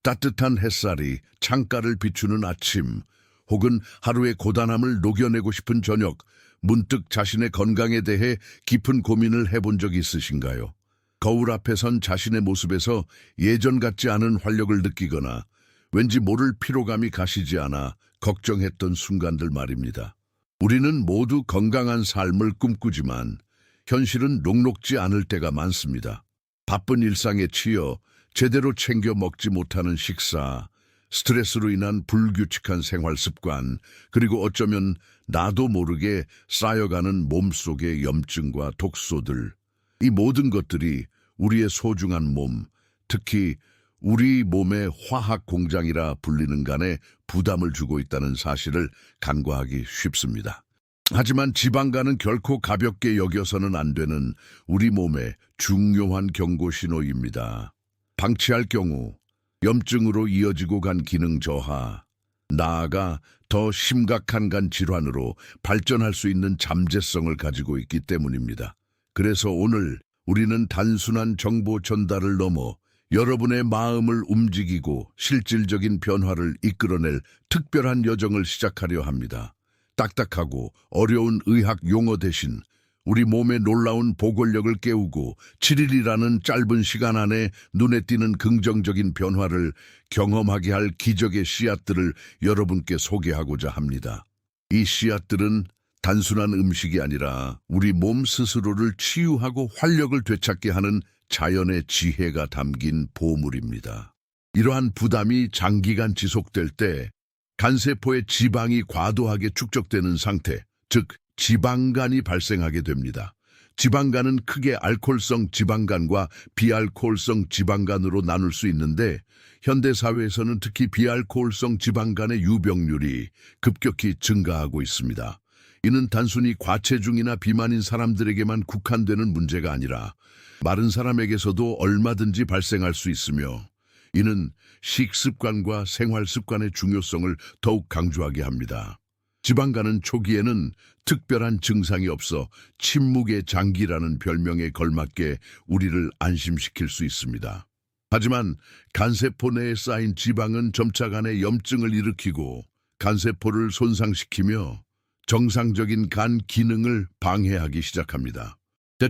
따뜻한 햇살이 창가를 비추는 아침, 혹은 하루의 고단함을 녹여내고 싶은 저녁, 문득 자신의 건강에 대해 깊은 고민을 해본 적 있으신가요? 거울 앞에 선 자신의 모습에서 예전 같지 않은 활력을 느끼거나 왠지 모를 피로감이 가시지 않아 걱정했던 순간들 말입니다. 우리는 모두 건강한 삶을 꿈꾸지만 현실은 녹록지 않을 때가 많습니다. 바쁜 일상에 치여 제대로 챙겨 먹지 못하는 식사, 스트레스로 인한 불규칙한 생활 습관, 그리고 어쩌면 나도 모르게 쌓여가는 몸속의 염증과 독소들, 이 모든 것들이 우리의 소중한 몸, 특히 우리 몸의 화학 공장이라 불리는 간에 부담을 주고 있다는 사실을 간과하기 쉽습니다. 하지만 지방간은 결코 가볍게 여겨서는 안 되는 우리 몸의 중요한 경고 신호입니다. 방치할 경우 염증으로 이어지고 간 기능 저하, 나아가 더 심각한 간 질환으로 발전할 수 있는 잠재성을 가지고 있기 때문입니다. 그래서 오늘 우리는 단순한 정보 전달을 넘어 여러분의 마음을 움직이고 실질적인 변화를 이끌어낼 특별한 여정을 시작하려 합니다. 딱딱하고 어려운 의학 용어 대신 우리 몸의 놀라운 보골력을 깨우고 7일이라는 짧은 시간 안에 눈에 띄는 긍정적인 변화를 경험하게 할 기적의 씨앗들을 여러분께 소개하고자 합니다. 이 씨앗들은 단순한 음식이 아니라 우리 몸 스스로를 치유하고 활력을 되찾게 하는 자연의 지혜가 담긴 보물입니다. 이러한 부담이 장기간 지속될 때 간세포의 지방이 과도하게 축적되는 상태, 즉 지방간이 발생하게 됩니다. 지방간은 크게 알코올성 지방간과 비알코올성 지방간으로 나눌 수 있는데 현대사회에서는 특히 비알코올성 지방간의 유병률이 급격히 증가하고 있습니다. 이는 단순히 과체중이나 비만인 사람들에게만 국한되는 문제가 아니라 마른 사람에게서도 얼마든지 발생할 수 있으며 이는 식습관과 생활습관의 중요성을 더욱 강조하게 합니다. 지방간은 초기에는 특별한 증상이 없어 침묵의 장기라는 별명에 걸맞게 우리를 안심시킬 수 있습니다. 하지만 간세포 내에 쌓인 지방은 점차 간에 염증을 일으키고 간세포를 손상시키며 정상적인 간 기능을 방해하기 시작합니다.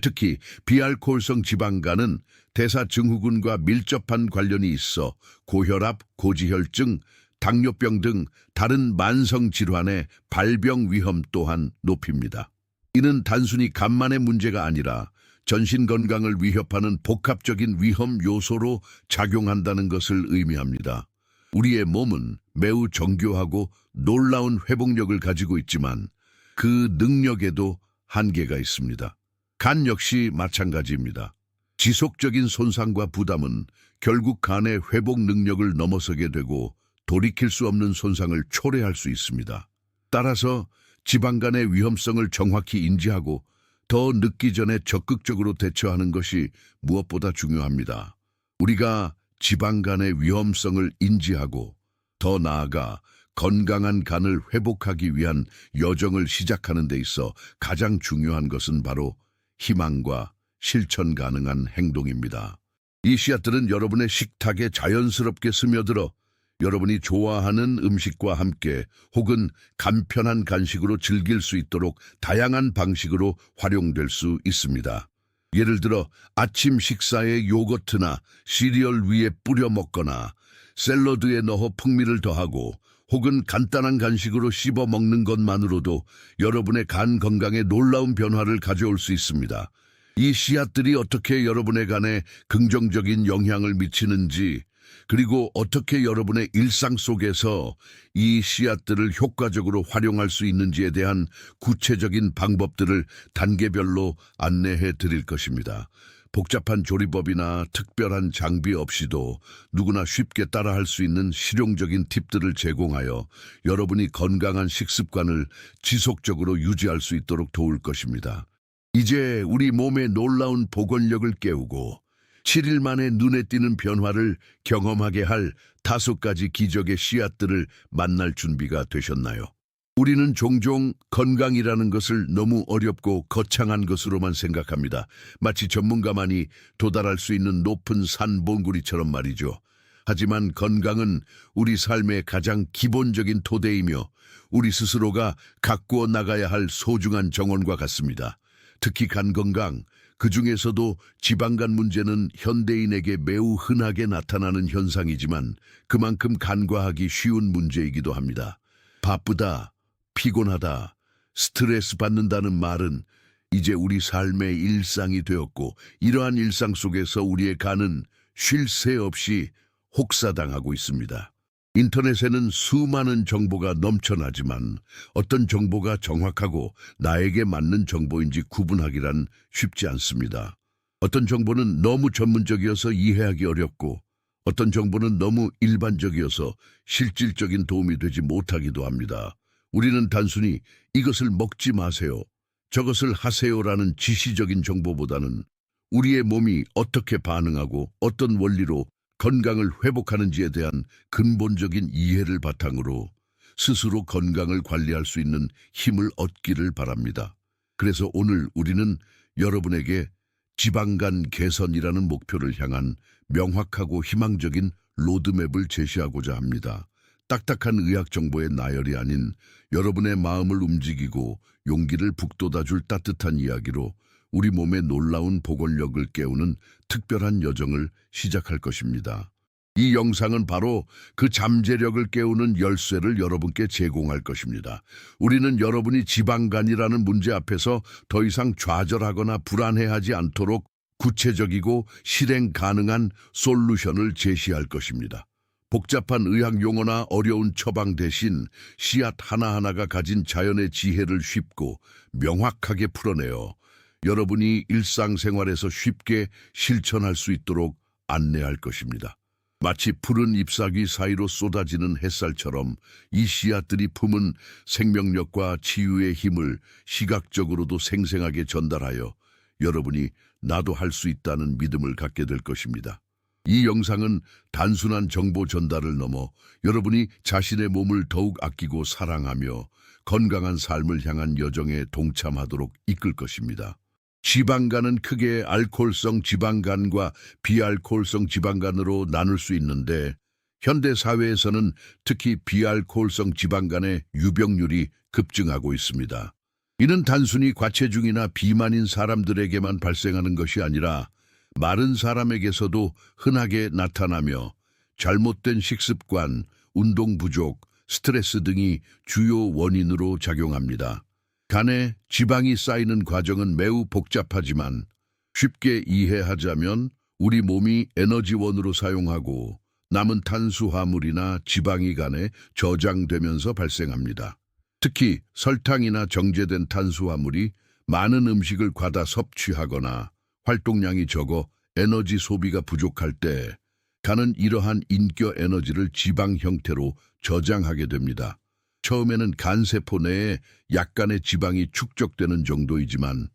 특히 비알코올성 지방간은 대사증후군과 밀접한 관련이 있어 고혈압, 고지혈증, 당뇨병 등 다른 만성 질환의 발병 위험 또한 높입니다. 이는 단순히 간만의 문제가 아니라 전신 건강을 위협하는 복합적인 위험 요소로 작용한다는 것을 의미합니다. 우리의 몸은 매우 정교하고 놀라운 회복력을 가지고 있지만 그 능력에도 한계가 있습니다. 간 역시 마찬가지입니다. 지속적인 손상과 부담은 결국 간의 회복 능력을 넘어서게 되고 돌이킬 수 없는 손상을 초래할 수 있습니다. 따라서 지방간의 위험성을 정확히 인지하고 더 늦기 전에 적극적으로 대처하는 것이 무엇보다 중요합니다. 우리가 지방간의 위험성을 인지하고 더 나아가 건강한 간을 회복하기 위한 여정을 시작하는 데 있어 가장 중요한 것은 바로 희망과 실천 가능한 행동입니다. 이 씨앗들은 여러분의 식탁에 자연스럽게 스며들어 여러분이 좋아하는 음식과 함께 혹은 간편한 간식으로 즐길 수 있도록 다양한 방식으로 활용될 수 있습니다. 예를 들어 아침 식사에 요거트나 시리얼 위에 뿌려 먹거나 샐러드에 넣어 풍미를 더하고 혹은 간단한 간식으로 씹어 먹는 것만으로도 여러분의 간 건강에 놀라운 변화를 가져올 수 있습니다. 이 씨앗들이 어떻게 여러분의 간에 긍정적인 영향을 미치는지, 그리고 어떻게 여러분의 일상 속에서 이 씨앗들을 효과적으로 활용할 수 있는지에 대한 구체적인 방법들을 단계별로 안내해 드릴 것입니다. 복잡한 조리법이나 특별한 장비 없이도 누구나 쉽게 따라할 수 있는 실용적인 팁들을 제공하여 여러분이 건강한 식습관을 지속적으로 유지할 수 있도록 도울 것입니다. 이제 우리 몸의 놀라운 복원력을 깨우고 7일 만에 눈에 띄는 변화를 경험하게 할 5가지 기적의 씨앗들을 만날 준비가 되셨나요? 우리는 종종 건강이라는 것을 너무 어렵고 거창한 것으로만 생각합니다. 마치 전문가만이 도달할 수 있는 높은 산 봉우리처럼 말이죠. 하지만 건강은 우리 삶의 가장 기본적인 토대이며 우리 스스로가 가꾸어 나가야 할 소중한 정원과 같습니다. 특히 간 건강, 그 중에서도 지방간 문제는 현대인에게 매우 흔하게 나타나는 현상이지만 그만큼 간과하기 쉬운 문제이기도 합니다. 바쁘다, 피곤하다, 스트레스 받는다는 말은 이제 우리 삶의 일상이 되었고 이러한 일상 속에서 우리의 간은 쉴 새 없이 혹사당하고 있습니다. 인터넷에는 수많은 정보가 넘쳐나지만 어떤 정보가 정확하고 나에게 맞는 정보인지 구분하기란 쉽지 않습니다. 어떤 정보는 너무 전문적이어서 이해하기 어렵고 어떤 정보는 너무 일반적이어서 실질적인 도움이 되지 못하기도 합니다. 우리는 단순히 이것을 먹지 마세요, 저것을 하세요라는 지시적인 정보보다는 우리의 몸이 어떻게 반응하고 어떤 원리로 건강을 회복하는지에 대한 근본적인 이해를 바탕으로 스스로 건강을 관리할 수 있는 힘을 얻기를 바랍니다. 그래서 오늘 우리는 여러분에게 지방간 개선이라는 목표를 향한 명확하고 희망적인 로드맵을 제시하고자 합니다. 딱딱한 의학 정보의 나열이 아닌 여러분의 마음을 움직이고 용기를 북돋아줄 따뜻한 이야기로 우리 몸의 놀라운 보건력을 깨우는 특별한 여정을 시작할 것입니다. 이 영상은 바로 그 잠재력을 깨우는 열쇠를 여러분께 제공할 것입니다. 우리는 여러분이 지방간이라는 문제 앞에서 더 이상 좌절하거나 불안해하지 않도록 구체적이고 실행 가능한 솔루션을 제시할 것입니다. 복잡한 의학 용어나 어려운 처방 대신 씨앗 하나하나가 가진 자연의 지혜를 쉽고 명확하게 풀어내어 여러분이 일상생활에서 쉽게 실천할 수 있도록 안내할 것입니다. 마치 푸른 잎사귀 사이로 쏟아지는 햇살처럼 이 씨앗들이 품은 생명력과 치유의 힘을 시각적으로도 생생하게 전달하여 여러분이 나도 할 수 있다는 믿음을 갖게 될 것입니다. 이 영상은 단순한 정보 전달을 넘어 여러분이 자신의 몸을 더욱 아끼고 사랑하며 건강한 삶을 향한 여정에 동참하도록 이끌 것입니다. 지방간은 크게 알코올성 지방간과 비알코올성 지방간으로 나눌 수 있는데 현대 사회에서는 특히 비알코올성 지방간의 유병률이 급증하고 있습니다. 이는 단순히 과체중이나 비만인 사람들에게만 발생하는 것이 아니라 마른 사람에게서도 흔하게 나타나며 잘못된 식습관, 운동 부족, 스트레스 등이 주요 원인으로 작용합니다. 간에 지방이 쌓이는 과정은 매우 복잡하지만 쉽게 이해하자면 우리 몸이 에너지원으로 사용하고 남은 탄수화물이나 지방이 간에 저장되면서 발생합니다. 특히 설탕이나 정제된 탄수화물이 많은 음식을 과다 섭취하거나 활동량이 적어 에너지 소비가 부족할 때 간은 이러한 인겨 에너지를 지방 형태로 저장하게 됩니다. 처음에는 간세포 내에 약간의 지방이 축적되는 정도이지만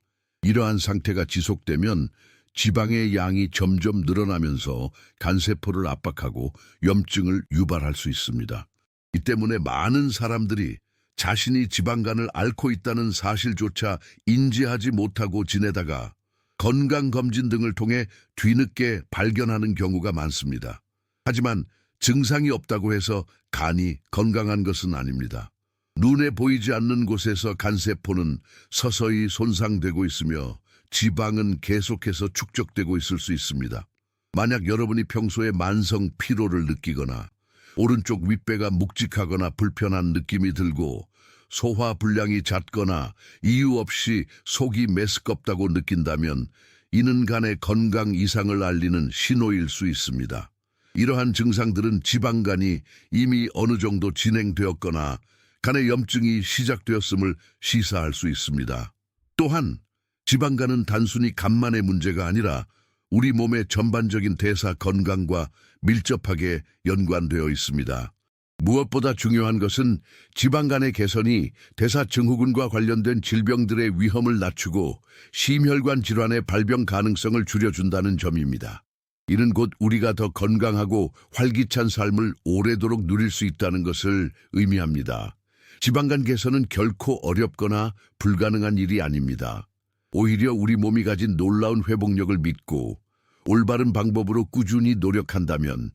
이러한 상태가 지속되면 지방의 양이 점점 늘어나면서 간세포를 압박하고 염증을 유발할 수 있습니다. 이 때문에 많은 사람들이 자신이 지방간을 앓고 있다는 사실조차 인지하지 못하고 지내다가 건강검진 등을 통해 뒤늦게 발견하는 경우가 많습니다. 하지만 증상이 없다고 해서 간이 건강한 것은 아닙니다. 눈에 보이지 않는 곳에서 간세포는 서서히 손상되고 있으며 지방은 계속해서 축적되고 있을 수 있습니다. 만약 여러분이 평소에 만성 피로를 느끼거나 오른쪽 윗배가 묵직하거나 불편한 느낌이 들고 소화불량이 잦거나 이유 없이 속이 메스껍다고 느낀다면 이는 간의 건강 이상을 알리는 신호일 수 있습니다. 이러한 증상들은 지방간이 이미 어느 정도 진행되었거나 간의 염증이 시작되었음을 시사할 수 있습니다. 또한 지방간은 단순히 간만의 문제가 아니라 우리 몸의 전반적인 대사 건강과 밀접하게 연관되어 있습니다. 무엇보다 중요한 것은 지방간의 개선이 대사증후군과 관련된 질병들의 위험을 낮추고 심혈관 질환의 발병 가능성을 줄여준다는 점입니다. 이는 곧 우리가 더 건강하고 활기찬 삶을 오래도록 누릴 수 있다는 것을 의미합니다. 지방간 개선은 결코 어렵거나 불가능한 일이 아닙니다. 오히려 우리 몸이 가진 놀라운 회복력을 믿고 올바른 방법으로 꾸준히 노력한다면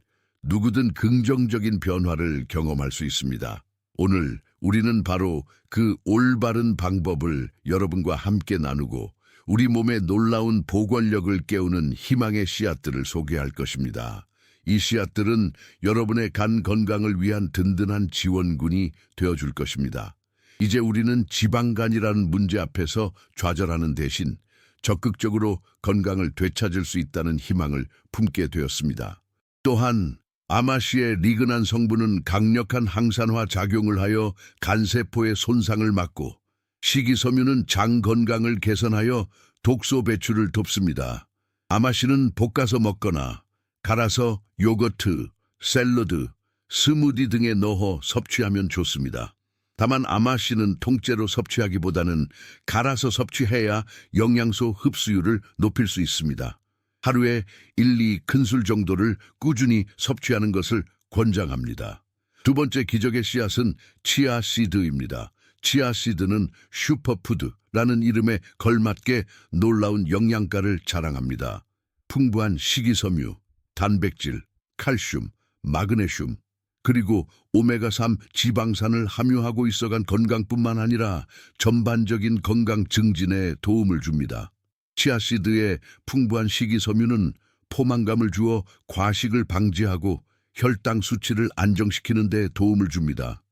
누구든 긍정적인 변화를 경험할 수 있습니다. 오늘 우리는 바로 그 올바른 방법을 여러분과 함께 나누고 우리 몸의 놀라운 보건력을 깨우는 희망의 씨앗들을 소개할 것입니다. 이 씨앗들은 여러분의 간 건강을 위한 든든한 지원군이 되어줄 것입니다. 이제 우리는 지방간이라는 문제 앞에서 좌절하는 대신 적극적으로 건강을 되찾을 수 있다는 희망을 품게 되었습니다. 또한 아마씨의 리그난 성분은 강력한 항산화 작용을 하여 간세포의 손상을 막고 식이섬유는 장 건강을 개선하여 독소 배출을 돕습니다. 아마씨는 볶아서 먹거나 갈아서 요거트, 샐러드, 스무디 등에 넣어 섭취하면 좋습니다. 다만 아마씨는 통째로 섭취하기보다는 갈아서 섭취해야 영양소 흡수율을 높일 수 있습니다. 하루에 1~2큰술 정도를 꾸준히 섭취하는 것을 권장합니다. 두 번째 기적의 씨앗은 치아씨드입니다. 치아씨드는 슈퍼푸드라는 이름에 걸맞게 놀라운 영양가를 자랑합니다. 풍부한 식이섬유, 단백질, 칼슘, 마그네슘, 그리고 오메가3 지방산을 함유하고 있어간 건강뿐만 아니라 전반적인 건강 증진에 도움을 줍니다. 치아씨드의 풍부한 식이섬유는 포만감을 주어 과식을 방지하고 혈당 수치를 안정시키는 데 도움을 줍니다.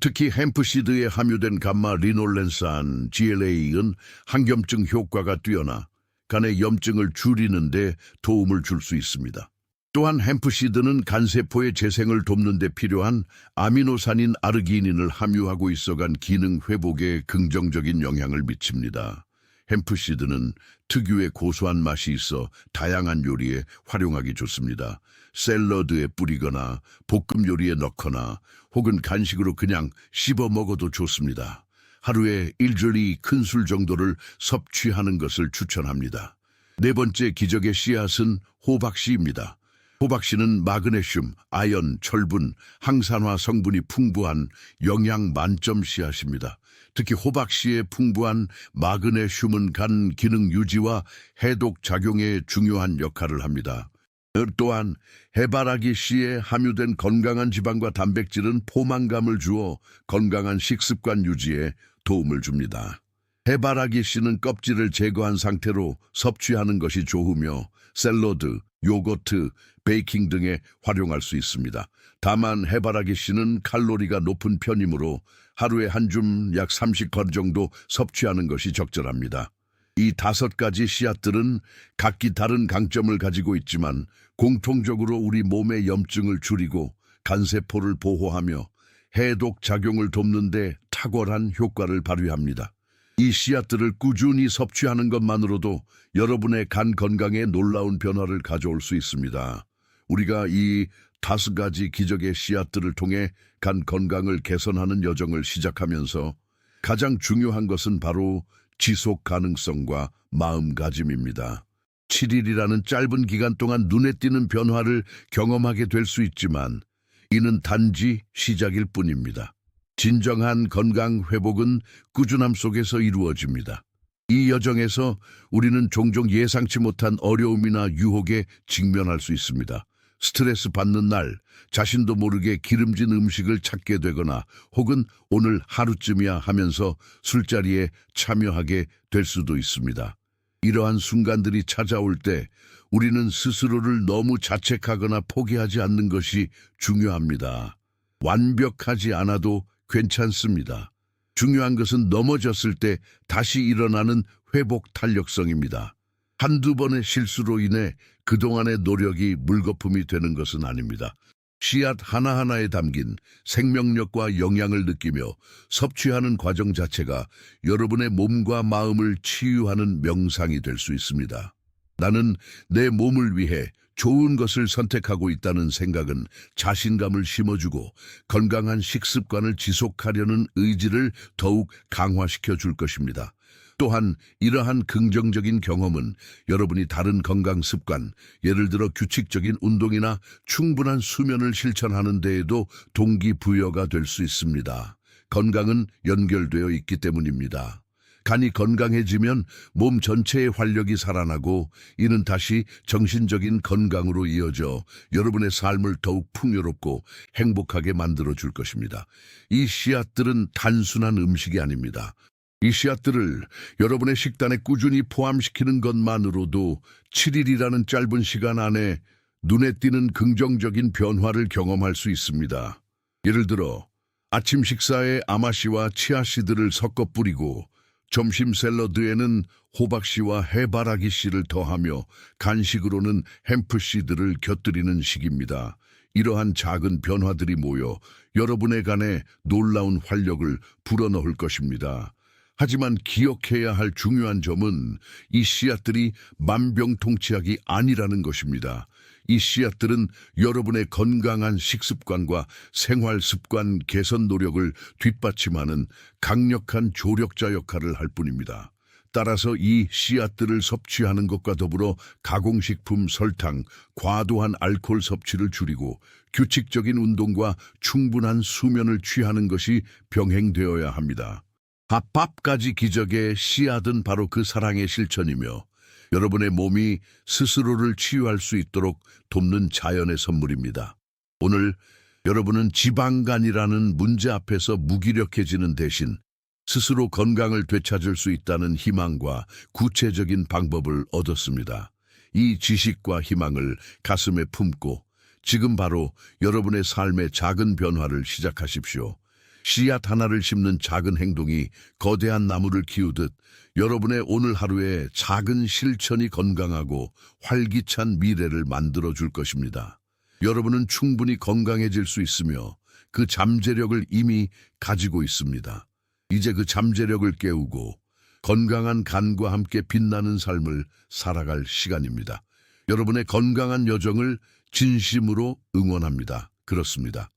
특히 햄프씨드에 함유된 감마 리놀렌산 GLA는 항염증 효과가 뛰어나 간의 염증을 줄이는 데 도움을 줄 수 있습니다. 또한 햄프씨드는 간세포의 재생을 돕는 데 필요한 아미노산인 아르기닌을 함유하고 있어간 기능 회복에 긍정적인 영향을 미칩니다. 햄프씨드는 특유의 고소한 맛이 있어 다양한 요리에 활용하기 좋습니다. 샐러드에 뿌리거나 볶음 요리에 넣거나 혹은 간식으로 그냥 씹어 먹어도 좋습니다. 하루에 1~2큰술 정도를 섭취하는 것을 추천합니다. 네 번째 기적의 씨앗은 호박씨입니다. 호박씨는 마그네슘, 아연, 철분, 항산화 성분이 풍부한 영양 만점 씨앗입니다. 특히 호박씨의 풍부한 마그네슘은 간 기능 유지와 해독 작용에 중요한 역할을 합니다. 또한 해바라기 씨에 함유된 건강한 지방과 단백질은 포만감을 주어 건강한 식습관 유지에 도움을 줍니다. 해바라기 씨는 껍질을 제거한 상태로 섭취하는 것이 좋으며 샐러드, 요거트, 베이킹 등에 활용할 수 있습니다. 다만 해바라기 씨는 칼로리가 높은 편이므로 하루에 한 줌 약 30건 정도 섭취하는 것이 적절합니다. 이 5가지 씨앗들은 각기 다른 강점을 가지고 있지만 공통적으로 우리 몸의 염증을 줄이고 간세포를 보호하며 해독 작용을 돕는 데 탁월한 효과를 발휘합니다. 이 씨앗들을 꾸준히 섭취하는 것만으로도 여러분의 간 건강에 놀라운 변화를 가져올 수 있습니다. 우리가 이 5가지 기적의 씨앗들을 통해 간 건강을 개선하는 여정을 시작하면서 가장 중요한 것은 바로 지속 가능성과 마음가짐입니다. 7일이라는 짧은 기간 동안 눈에 띄는 변화를 경험하게 될 수 있지만 이는 단지 시작일 뿐입니다. 진정한 건강 회복은 꾸준함 속에서 이루어집니다. 이 여정에서 우리는 종종 예상치 못한 어려움이나 유혹에 직면할 수 있습니다. 스트레스 받는 날, 자신도 모르게 기름진 음식을 찾게 되거나 혹은 오늘 하루쯤이야 하면서 술자리에 참여하게 될 수도 있습니다. 이러한 순간들이 찾아올 때 우리는 스스로를 너무 자책하거나 포기하지 않는 것이 중요합니다. 완벽하지 않아도 괜찮습니다. 중요한 것은 넘어졌을 때 다시 일어나는 회복 탄력성입니다. 한두 번의 실수로 인해 그동안의 노력이 물거품이 되는 것은 아닙니다. 씨앗 하나하나에 담긴 생명력과 영양을 느끼며 섭취하는 과정 자체가 여러분의 몸과 마음을 치유하는 명상이 될 수 있습니다. 나는 내 몸을 위해 좋은 것을 선택하고 있다는 생각은 자신감을 심어주고 건강한 식습관을 지속하려는 의지를 더욱 강화시켜 줄 것입니다. 또한 이러한 긍정적인 경험은 여러분이 다른 건강 습관, 예를 들어 규칙적인 운동이나 충분한 수면을 실천하는 데에도 동기부여가 될 수 있습니다. 건강은 연결되어 있기 때문입니다. 간이 건강해지면 몸 전체의 활력이 살아나고 이는 다시 정신적인 건강으로 이어져 여러분의 삶을 더욱 풍요롭고 행복하게 만들어 줄 것입니다. 이 씨앗들은 단순한 음식이 아닙니다. 이 씨앗들을 여러분의 식단에 꾸준히 포함시키는 것만으로도 7일이라는 짧은 시간 안에 눈에 띄는 긍정적인 변화를 경험할 수 있습니다. 예를 들어 아침 식사에 아마씨와 치아씨들을 섞어 뿌리고 점심 샐러드에는 호박씨와 해바라기씨를 더하며 간식으로는 햄프씨들을 곁들이는 식입니다. 이러한 작은 변화들이 모여 여러분의 간에 놀라운 활력을 불어넣을 것입니다. 하지만 기억해야 할 중요한 점은 이 씨앗들이 만병통치약이 아니라는 것입니다. 이 씨앗들은 여러분의 건강한 식습관과 생활습관 개선 노력을 뒷받침하는 강력한 조력자 역할을 할 뿐입니다. 따라서 이 씨앗들을 섭취하는 것과 더불어 가공식품, 설탕, 과도한 알코올 섭취를 줄이고 규칙적인 운동과 충분한 수면을 취하는 것이 병행되어야 합니다. 밥까지 기적의 씨앗은 바로 그 사랑의 실천이며 여러분의 몸이 스스로를 치유할 수 있도록 돕는 자연의 선물입니다. 오늘 여러분은 지방간이라는 문제 앞에서 무기력해지는 대신 스스로 건강을 되찾을 수 있다는 희망과 구체적인 방법을 얻었습니다. 이 지식과 희망을 가슴에 품고 지금 바로 여러분의 삶의 작은 변화를 시작하십시오. 씨앗 하나를 심는 작은 행동이 거대한 나무를 키우듯 여러분의 오늘 하루의 작은 실천이 건강하고 활기찬 미래를 만들어 줄 것입니다. 여러분은 충분히 건강해질 수 있으며 그 잠재력을 이미 가지고 있습니다. 이제 그 잠재력을 깨우고 건강한 간과 함께 빛나는 삶을 살아갈 시간입니다. 여러분의 건강한 여정을 진심으로 응원합니다. 그렇습니다.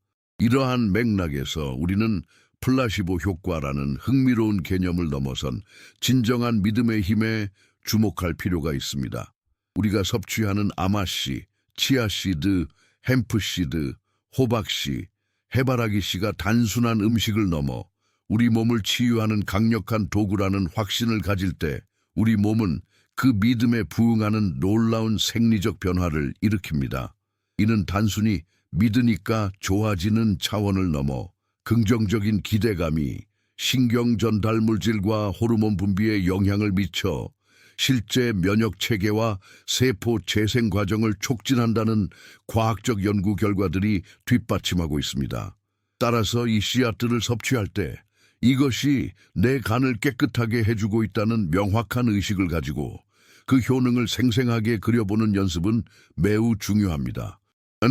이러한 맥락에서 우리는 플라시보 효과라는 흥미로운 개념을 넘어선 진정한 믿음의 힘에 주목할 필요가 있습니다. 우리가 섭취하는 아마씨, 치아씨드, 햄프씨드, 호박씨, 해바라기씨가 단순한 음식을 넘어 우리 몸을 치유하는 강력한 도구라는 확신을 가질 때 우리 몸은 그 믿음에 부응하는 놀라운 생리적 변화를 일으킵니다. 이는 단순히 믿으니까 좋아지는 차원을 넘어 긍정적인 기대감이 신경 전달 물질과 호르몬 분비에 영향을 미쳐 실제 면역 체계와 세포 재생 과정을 촉진한다는 과학적 연구 결과들이 뒷받침하고 있습니다. 따라서 이 씨앗들을 섭취할 때 이것이 내 간을 깨끗하게 해주고 있다는 명확한 의식을 가지고 그 효능을 생생하게 그려보는 연습은 매우 중요합니다.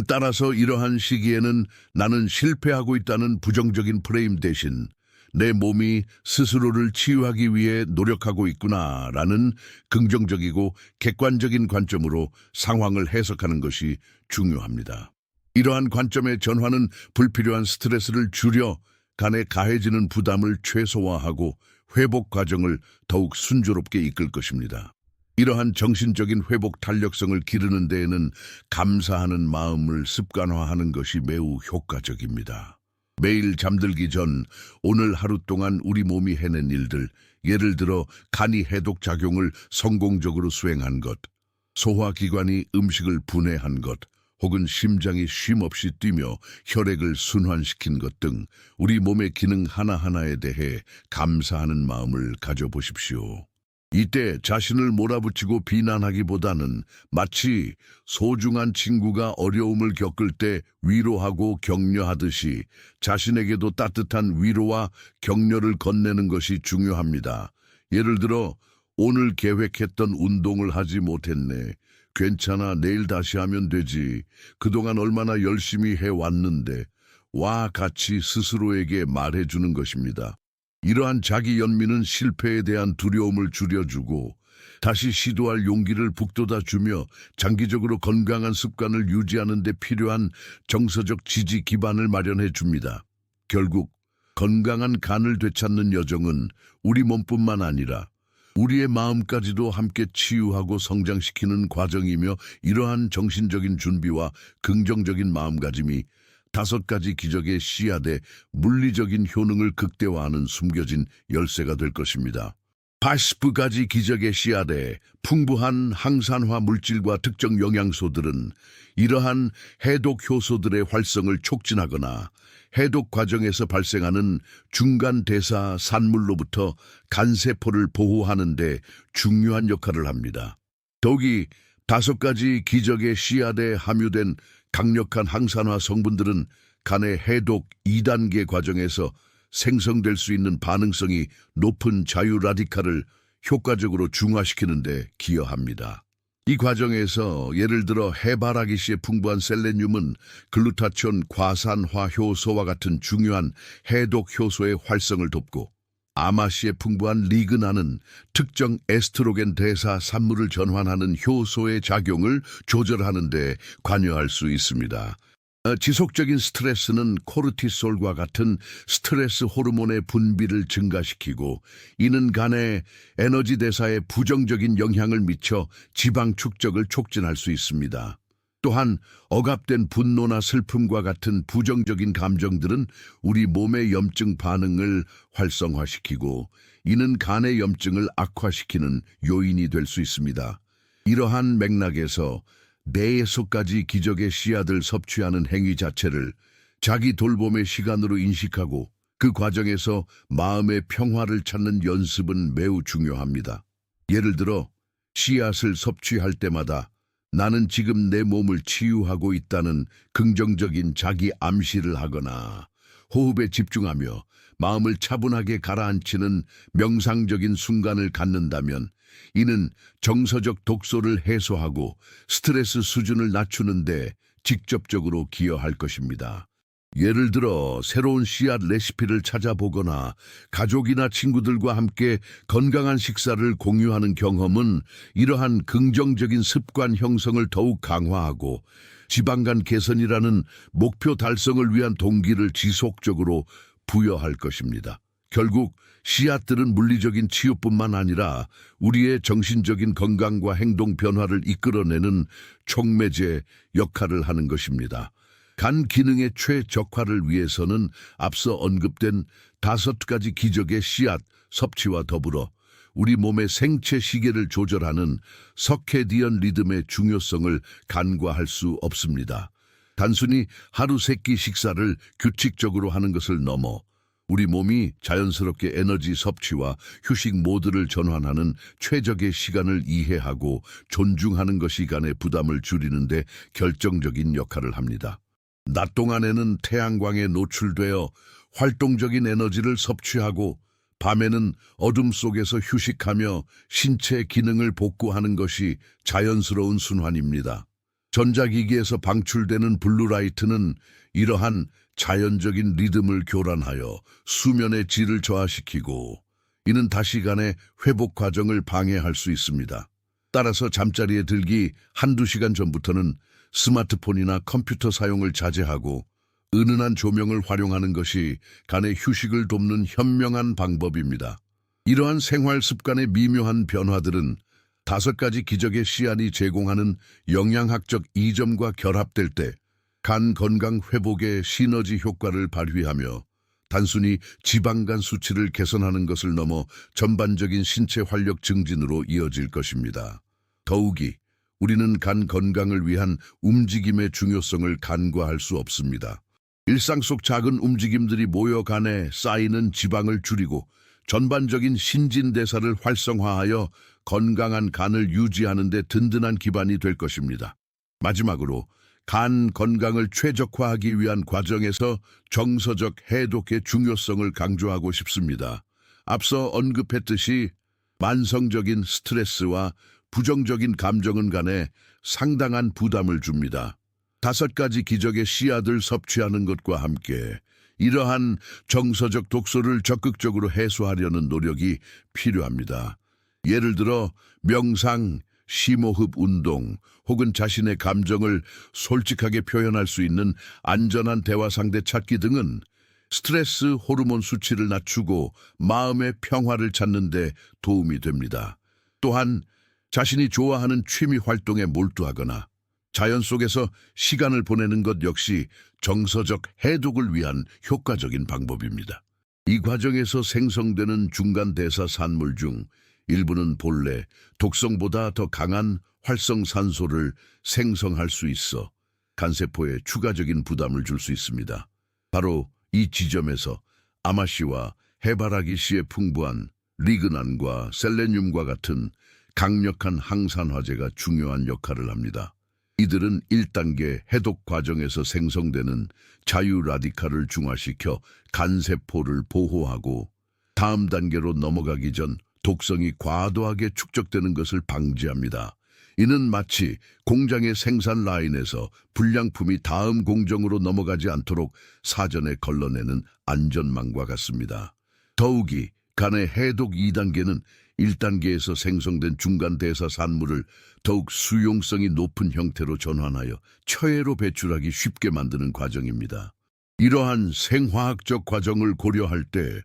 따라서 이러한 시기에는 나는 실패하고 있다는 부정적인 프레임 대신 내 몸이 스스로를 치유하기 위해 노력하고 있구나라는 긍정적이고 객관적인 관점으로 상황을 해석하는 것이 중요합니다. 이러한 관점의 전환은 불필요한 스트레스를 줄여 간에 가해지는 부담을 최소화하고 회복 과정을 더욱 순조롭게 이끌 것입니다. 이러한 정신적인 회복 탄력성을 기르는 데에는 감사하는 마음을 습관화하는 것이 매우 효과적입니다. 매일 잠들기 전 오늘 하루 동안 우리 몸이 해낸 일들, 예를 들어 간이 해독 작용을 성공적으로 수행한 것, 소화기관이 음식을 분해한 것, 혹은 심장이 쉼없이 뛰며 혈액을 순환시킨 것 등 우리 몸의 기능 하나하나에 대해 감사하는 마음을 가져보십시오. 이때 자신을 몰아붙이고 비난하기보다는 마치 소중한 친구가 어려움을 겪을 때 위로하고 격려하듯이 자신에게도 따뜻한 위로와 격려를 건네는 것이 중요합니다. 예를 들어 오늘 계획했던 운동을 하지 못했네. 괜찮아, 내일 다시 하면 되지. 그동안 얼마나 열심히 해왔는데. 와 같이 스스로에게 말해주는 것입니다. 이러한 자기 연민은 실패에 대한 두려움을 줄여주고 다시 시도할 용기를 북돋아주며 장기적으로 건강한 습관을 유지하는 데 필요한 정서적 지지 기반을 마련해 줍니다. 결국 건강한 간을 되찾는 여정은 우리 몸뿐만 아니라 우리의 마음까지도 함께 치유하고 성장시키는 과정이며 이러한 정신적인 준비와 긍정적인 마음가짐이 5가지 기적의 씨앗의 물리적인 효능을 극대화하는 숨겨진 열쇠가 될 것입니다. 바시프가지 기적의 씨앗에 풍부한 항산화 물질과 특정 영양소들은 이러한 해독 효소들의 활성을 촉진하거나 해독 과정에서 발생하는 중간 대사 산물로부터 간세포를 보호하는 데 중요한 역할을 합니다. 더욱이 5가지 기적의 씨앗에 함유된 강력한 항산화 성분들은 간의 해독 2단계 과정에서 생성될 수 있는 반응성이 높은 자유 라디칼을 효과적으로 중화시키는 데 기여합니다. 이 과정에서 예를 들어 해바라기씨의 풍부한 셀레늄은 글루타치온 과산화 효소와 같은 중요한 해독 효소의 활성을 돕고, 아마씨의 풍부한 리그나는 특정 에스트로겐 대사 산물을 전환하는 효소의 작용을 조절하는 데 관여할 수 있습니다. 지속적인 스트레스는 코르티솔과 같은 스트레스 호르몬의 분비를 증가시키고, 이는 간의 에너지 대사에 부정적인 영향을 미쳐 지방 축적을 촉진할 수 있습니다. 또한 억압된 분노나 슬픔과 같은 부정적인 감정들은 우리 몸의 염증 반응을 활성화시키고, 이는 간의 염증을 악화시키는 요인이 될 수 있습니다. 이러한 맥락에서 4~6가지 기적의 씨앗을 섭취하는 행위 자체를 자기 돌봄의 시간으로 인식하고 그 과정에서 마음의 평화를 찾는 연습은 매우 중요합니다. 예를 들어 씨앗을 섭취할 때마다 나는 지금 내 몸을 치유하고 있다는 긍정적인 자기 암시를 하거나 호흡에 집중하며 마음을 차분하게 가라앉히는 명상적인 순간을 갖는다면, 이는 정서적 독소를 해소하고 스트레스 수준을 낮추는데 직접적으로 기여할 것입니다. 예를 들어 새로운 씨앗 레시피를 찾아보거나 가족이나 친구들과 함께 건강한 식사를 공유하는 경험은 이러한 긍정적인 습관 형성을 더욱 강화하고 지방간 개선이라는 목표 달성을 위한 동기를 지속적으로 부여할 것입니다. 결국 씨앗들은 물리적인 치유뿐만 아니라 우리의 정신적인 건강과 행동 변화를 이끌어내는 촉매제 역할을 하는 것입니다. 간 기능의 최적화를 위해서는 앞서 언급된 5가지 기적의 씨앗 섭취와 더불어 우리 몸의 생체 시계를 조절하는 서케디언 리듬의 중요성을 간과할 수 없습니다. 단순히 하루 3끼 식사를 규칙적으로 하는 것을 넘어 우리 몸이 자연스럽게 에너지 섭취와 휴식 모드를 전환하는 최적의 시간을 이해하고 존중하는 것이 간의 부담을 줄이는 데 결정적인 역할을 합니다. 낮 동안에는 태양광에 노출되어 활동적인 에너지를 섭취하고, 밤에는 어둠 속에서 휴식하며 신체 기능을 복구하는 것이 자연스러운 순환입니다. 전자기기에서 방출되는 블루라이트는 이러한 자연적인 리듬을 교란하여 수면의 질을 저하시키고, 이는 다시 간의 회복 과정을 방해할 수 있습니다. 따라서 잠자리에 들기 1~2시간 전부터는 스마트폰이나 컴퓨터 사용을 자제하고 은은한 조명을 활용하는 것이 간의 휴식을 돕는 현명한 방법입니다. 이러한 생활 습관의 미묘한 변화들은 5가지 기적의 씨앗이 제공하는 영양학적 이점과 결합될 때 간 건강 회복의 시너지 효과를 발휘하며 단순히 지방간 수치를 개선하는 것을 넘어 전반적인 신체 활력 증진으로 이어질 것입니다. 더욱이 우리는 간 건강을 위한 움직임의 중요성을 간과할 수 없습니다. 일상 속 작은 움직임들이 모여 간에 쌓이는 지방을 줄이고 전반적인 신진대사를 활성화하여 건강한 간을 유지하는 데 든든한 기반이 될 것입니다. 마지막으로 간 건강을 최적화하기 위한 과정에서 정서적 해독의 중요성을 강조하고 싶습니다. 앞서 언급했듯이 만성적인 스트레스와 부정적인 감정은 간에 상당한 부담을 줍니다. 5가지 기적의 씨앗을 섭취하는 것과 함께 이러한 정서적 독소를 적극적으로 해소하려는 노력이 필요합니다. 예를 들어 명상, 심호흡 운동, 혹은 자신의 감정을 솔직하게 표현할 수 있는 안전한 대화 상대 찾기 등은 스트레스 호르몬 수치를 낮추고 마음의 평화를 찾는 데 도움이 됩니다. 또한 자신이 좋아하는 취미 활동에 몰두하거나 자연 속에서 시간을 보내는 것 역시 정서적 해독을 위한 효과적인 방법입니다. 이 과정에서 생성되는 중간 대사 산물 중 일부는 본래 독성보다 더 강한 활성산소를 생성할 수 있어 간세포에 추가적인 부담을 줄 수 있습니다. 바로 이 지점에서 아마씨와 해바라기씨의 풍부한 리그난과 셀레늄과 같은 강력한 항산화제가 중요한 역할을 합니다. 이들은 1단계 해독 과정에서 생성되는 자유 라디칼을 중화시켜 간세포를 보호하고 다음 단계로 넘어가기 전 독성이 과도하게 축적되는 것을 방지합니다. 이는 마치 공장의 생산 라인에서 불량품이 다음 공정으로 넘어가지 않도록 사전에 걸러내는 안전망과 같습니다. 더욱이 간의 해독 2단계는 1단계에서 생성된 중간 대사 산물을 더욱 수용성이 높은 형태로 전환하여 처해로 배출하기 쉽게 만드는 과정입니다. 이러한 생화학적 과정을 고려할 때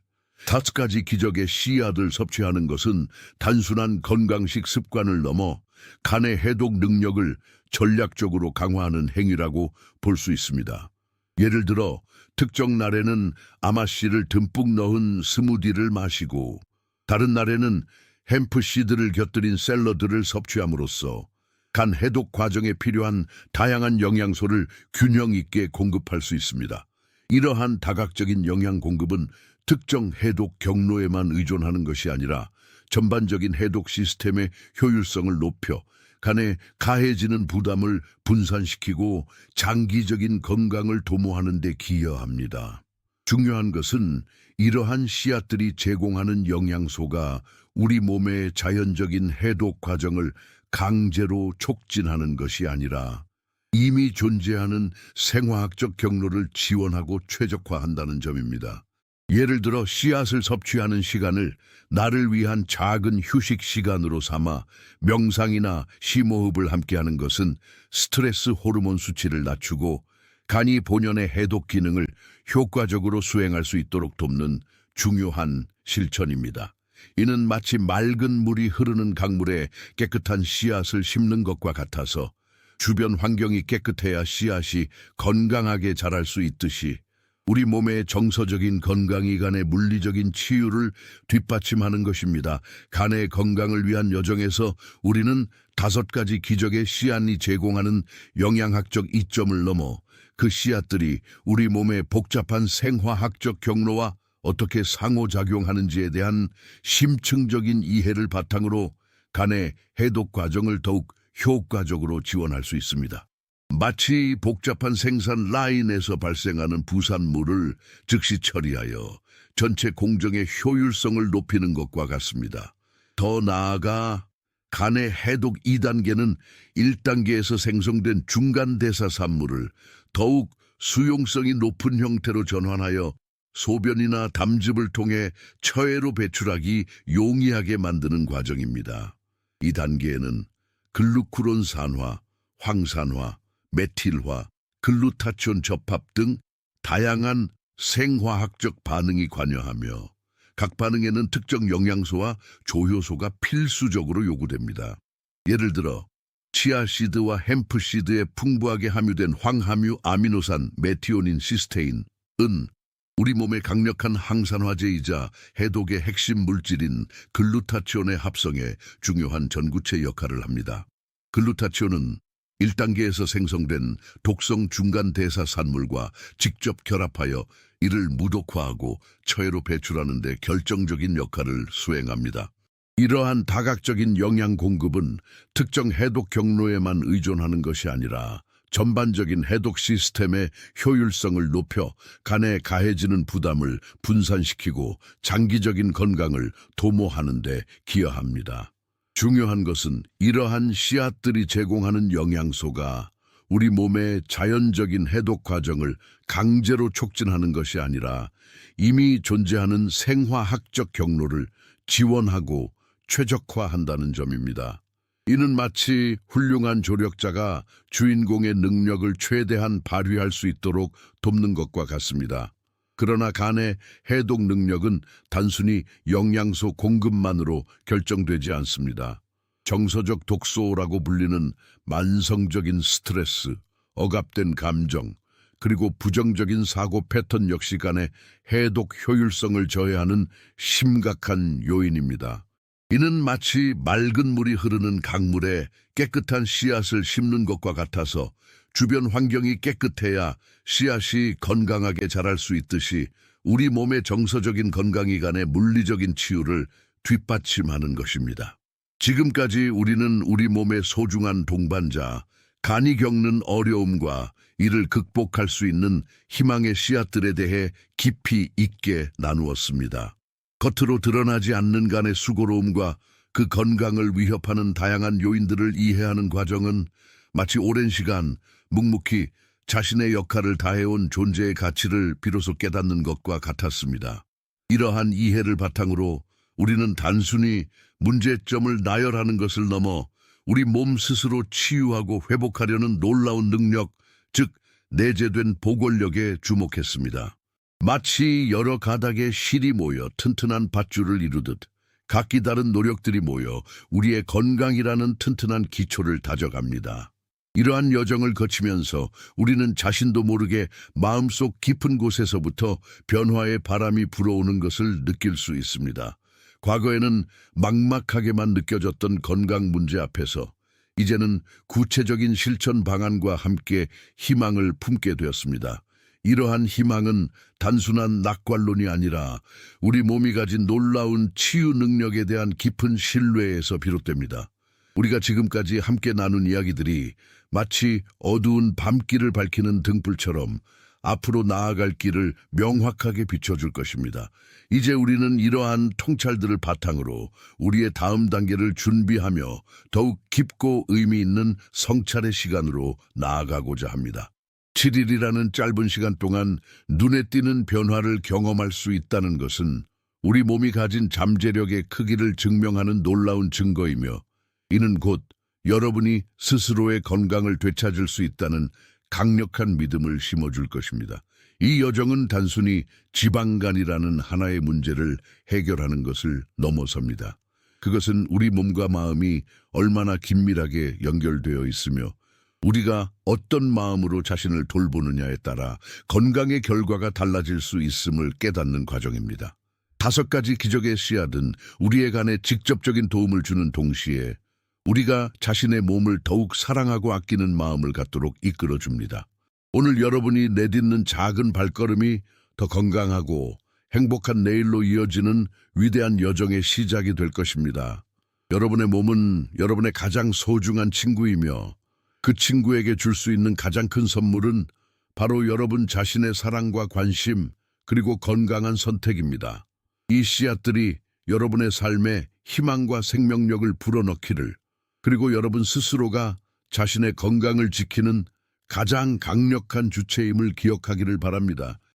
5가지 기적의 씨앗을 섭취하는 것은 단순한 건강식 습관을 넘어 간의 해독 능력을 전략적으로 강화하는 행위라고 볼 수 있습니다. 예를 들어 특정 날에는 아마씨를 듬뿍 넣은 스무디를 마시고 다른 날에는 햄프씨드를 곁들인 샐러드를 섭취함으로써 간 해독 과정에 필요한 다양한 영양소를 균형 있게 공급할 수 있습니다. 이러한 다각적인 영양 공급은 특정 해독 경로에만 의존하는 것이 아니라 전반적인 해독 시스템의 효율성을 높여 간에 가해지는 부담을 분산시키고 장기적인 건강을 도모하는 데 기여합니다. 중요한 것은 이러한 씨앗들이 제공하는 영양소가 우리 몸의 자연적인 해독 과정을 강제로 촉진하는 것이 아니라 이미 존재하는 생화학적 경로를 지원하고 최적화한다는 점입니다. 예를 들어 씨앗을 섭취하는 시간을 나를 위한 작은 휴식 시간으로 삼아 명상이나 심호흡을 함께하는 것은 스트레스 호르몬 수치를 낮추고 간이 본연의 해독 기능을 효과적으로 수행할 수 있도록 돕는 중요한 실천입니다. 이는 마치 맑은 물이 흐르는 강물에 깨끗한 씨앗을 심는 것과 같아서 주변 환경이 깨끗해야 씨앗이 건강하게 자랄 수 있듯이 우리 몸의 정서적인 건강이 간의 물리적인 치유를 뒷받침하는 것입니다. 간의 건강을 위한 여정에서 우리는 5가지 기적의 씨앗이 제공하는 영양학적 이점을 넘어 그 씨앗들이 우리 몸의 복잡한 생화학적 경로와 어떻게 상호작용하는지에 대한 심층적인 이해를 바탕으로 간의 해독 과정을 더욱 효과적으로 지원할 수 있습니다. 마치 복잡한 생산 라인에서 발생하는 부산물을 즉시 처리하여 전체 공정의 효율성을 높이는 것과 같습니다. 더 나아가 간의 해독 2단계는 1단계에서 생성된 중간 대사 산물을 더욱 수용성이 높은 형태로 전환하여 소변이나 담즙을 통해 처해로 배출하기 용이하게 만드는 과정입니다. 이 단계에는 글루쿠론 산화, 황산화, 메틸화, 글루타치온 접합 등 다양한 생화학적 반응이 관여하며 각 반응에는 특정 영양소와 조효소가 필수적으로 요구됩니다. 예를 들어 치아씨드와 햄프씨드에 풍부하게 함유된 황함유 아미노산 메티오닌 시스테인은 우리 몸의 강력한 항산화제이자 해독의 핵심 물질인 글루타치온의 합성에 중요한 전구체 역할을 합니다. 글루타치온은 1단계에서 생성된 독성 중간 대사 산물과 직접 결합하여 이를 무독화하고 처해로 배출하는 데 결정적인 역할을 수행합니다. 이러한 다각적인 영양 공급은 특정 해독 경로에만 의존하는 것이 아니라 전반적인 해독 시스템의 효율성을 높여 간에 가해지는 부담을 분산시키고 장기적인 건강을 도모하는 데 기여합니다. 중요한 것은 이러한 씨앗들이 제공하는 영양소가 우리 몸의 자연적인 해독 과정을 강제로 촉진하는 것이 아니라 이미 존재하는 생화학적 경로를 지원하고 최적화한다는 점입니다. 이는 마치 훌륭한 조력자가 주인공의 능력을 최대한 발휘할 수 있도록 돕는 것과 같습니다. 그러나 간의 해독 능력은 단순히 영양소 공급만으로 결정되지 않습니다. 정서적 독소라고 불리는 만성적인 스트레스, 억압된 감정, 그리고 부정적인 사고 패턴 역시 간의 해독 효율성을 저해하는 심각한 요인입니다. 이는 마치 맑은 물이 흐르는 강물에 깨끗한 씨앗을 심는 것과 같아서 주변 환경이 깨끗해야 씨앗이 건강하게 자랄 수 있듯이 우리 몸의 정서적인 건강이간의 물리적인 치유를 뒷받침하는 것입니다. 지금까지 우리는 우리 몸의 소중한 동반자, 간이 겪는 어려움과 이를 극복할 수 있는 희망의 씨앗들에 대해 깊이 있게 나누었습니다. 겉으로 드러나지 않는 간의 수고로움과 그 건강을 위협하는 다양한 요인들을 이해하는 과정은 마치 오랜 시간 묵묵히 자신의 역할을 다해온 존재의 가치를 비로소 깨닫는 것과 같았습니다. 이러한 이해를 바탕으로 우리는 단순히 문제점을 나열하는 것을 넘어 우리 몸 스스로 치유하고 회복하려는 놀라운 능력, 즉 내재된 보골력에 주목했습니다. 마치 여러 가닥의 실이 모여 튼튼한 밧줄을 이루듯 각기 다른 노력들이 모여 우리의 건강이라는 튼튼한 기초를 다져갑니다. 이러한 여정을 거치면서 우리는 자신도 모르게 마음속 깊은 곳에서부터 변화의 바람이 불어오는 것을 느낄 수 있습니다. 과거에는 막막하게만 느껴졌던 건강 문제 앞에서 이제는 구체적인 실천 방안과 함께 희망을 품게 되었습니다. 이러한 희망은 단순한 낙관론이 아니라 우리 몸이 가진 놀라운 치유 능력에 대한 깊은 신뢰에서 비롯됩니다. 우리가 지금까지 함께 나눈 이야기들이 마치 어두운 밤길을 밝히는 등불처럼 앞으로 나아갈 길을 명확하게 비춰줄 것입니다. 이제 우리는 이러한 통찰들을 바탕으로 우리의 다음 단계를 준비하며 더욱 깊고 의미 있는 성찰의 시간으로 나아가고자 합니다. 7일이라는 짧은 시간 동안 눈에 띄는 변화를 경험할 수 있다는 것은 우리 몸이 가진 잠재력의 크기를 증명하는 놀라운 증거이며 이는 곧 여러분이 스스로의 건강을 되찾을 수 있다는 강력한 믿음을 심어줄 것입니다. 이 여정은 단순히 지방간이라는 하나의 문제를 해결하는 것을 넘어섭니다. 그것은 우리 몸과 마음이 얼마나 긴밀하게 연결되어 있으며 우리가 어떤 마음으로 자신을 돌보느냐에 따라 건강의 결과가 달라질 수 있음을 깨닫는 과정입니다. 5가지 기적의 씨앗은 우리의 간에 직접적인 도움을 주는 동시에 우리가 자신의 몸을 더욱 사랑하고 아끼는 마음을 갖도록 이끌어줍니다. 오늘 여러분이 내딛는 작은 발걸음이 더 건강하고 행복한 내일로 이어지는 위대한 여정의 시작이 될 것입니다. 여러분의 몸은 여러분의 가장 소중한 친구이며 그 친구에게 줄 수 있는 가장 큰 선물은 바로 여러분 자신의 사랑과 관심 그리고 건강한 선택입니다. 이 씨앗들이 여러분의 삶에 희망과 생명력을 불어넣기를 그리고 여러분 스스로가 자신의 건강을 지키는 가장 강력한 주체임을 기억하기를 바랍니다.